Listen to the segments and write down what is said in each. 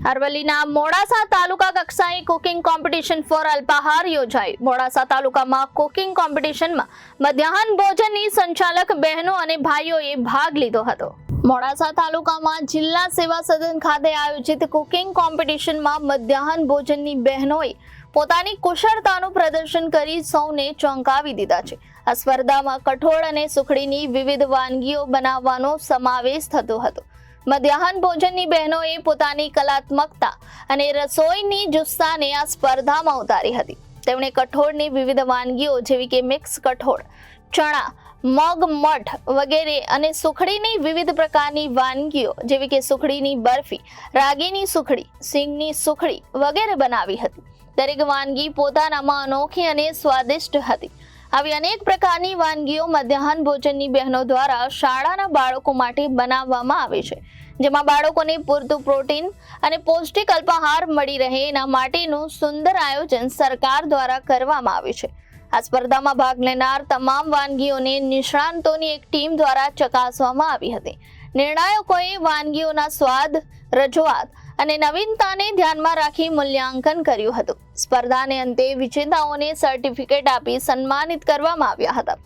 અરવલ્લીના મોડાસા તાલુકા કક્ષાએ cooking competition four અલ્પાહાર યોજાઈ। મોડાસા તાલુકામાં કુકિંગ કોમ્પિટિશનમાં મધ્યાહન ભોજનની સંચાલક બહેનો અને ભાઈઓએ ભાગ લીધો હતો। મોડાસા તાલુકામાં જિલ્લા સેવા સદન ખાતે આયોજિત કુકિંગ કોમ્પિટિશનમાં મધ્યાહન ભોજનની બહેનોએ પોતાની કુશળતાનું પ્રદર્શન કરી સૌને ચોંકાવી દીધા છે। આ સ્પર્ધામાં કઠોળ અને સુખડીની વિવિધ વાનગીઓ બનાવવાનો સમાવેશ થતો હતો। મધ્યાહન ભોજનની બહેનોએ પોતાની કલાત્મકતા અને રસોઈની જુસ્સાને આ સ્પર્ધામાં ઉતારી હતી। તેમણે કઠોળની વિવિધ વાનગીઓ જેવી કે મિક્સ કઠોળ, ચણા, મગ, મઠ વગેરે અને સુખડીની વિવિધ પ્રકારની વાનગીઓ જેવી કે સુખડીની બરફી, રાગીની સુખડી, સિંગની સુખડી વગેરે બનાવી હતી। દરેક વાનગી પોતાનામાં અનોખી અને સ્વાદિષ્ટ હતી। આવી અનેક પ્રકારની વાનગીઓ મધ્યાહન ભોજનની બહેનો દ્વારા શાળાના બાળકો માટે બનાવવામાં આવે છે, જેમાં બાળકોને પૂરતું પ્રોટીન અને પૌષ્ટિક અલ્પાહાર મળી રહે એના માટેનું સુંદર આયોજન સરકાર દ્વારા કરવામાં આવ્યું છે। આ સ્પર્ધામાં ભાગ લેનાર તમામ વાનગીઓને નિષ્ણાંતોની એક ટીમ દ્વારા ચકાસવામાં આવી હતી। નિર્ણાયકોએ વાનગીઓના સ્વાદ, રજૂઆત અને નવીનતાને ધ્યાનમાં રાખી મૂલ્યાંકન કર્યું હતું। સ્પર્ધાને અંતે વિજેતાઓને સર્ટિફિકેટ આપી સન્માનિત કરવામાં આવ્યા હતા।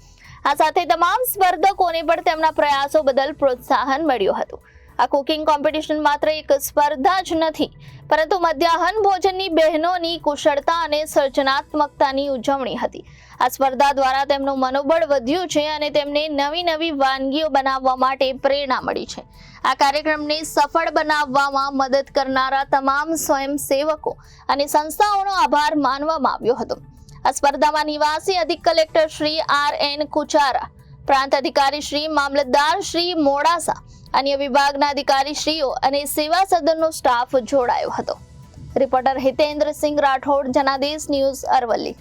આ સાથે તમામ સ્પર્ધકોને પણ તેમના પ્રયાસો બદલ પ્રોત્સાહન મળ્યું હતું। આ કુકિંગ કોમ્પિટિશન માત્ર એક સ્પર્ધા જ નથી, પરંતુ મધ્યાહન ભોજનની બહેનોની કુશળતા અને સર્જનાત્મકતાની ઉજવણી હતી। આ સ્પર્ધા દ્વારા તેમનું મનોબળ વધ્યું છે અને તેમને નવી વાનગીઓ બનાવવા માટે પ્રેરણા મળી છે। આ કાર્યક્રમને સફળ બનાવવામાં મદદ કરનારા તમામ સ્વયંસેવકો અને સંસ્થાઓનો આભાર માનવામાં આવ્યો હતો। આ સ્પર્ધામાં નિવાસી અધિક કલેક્ટર શ્રી R.N. કુચારા, પ્રાંત અધિકારી શ્રી, મામલતદાર શ્રી મોડાસા, અન્ય વિભાગના અધિકારીશ્રીઓ અને સેવા સદનનો સ્ટાફ જોડાયો હતો। Reporter Hitendrasinh Rathod, Janadesh news, Aravalli.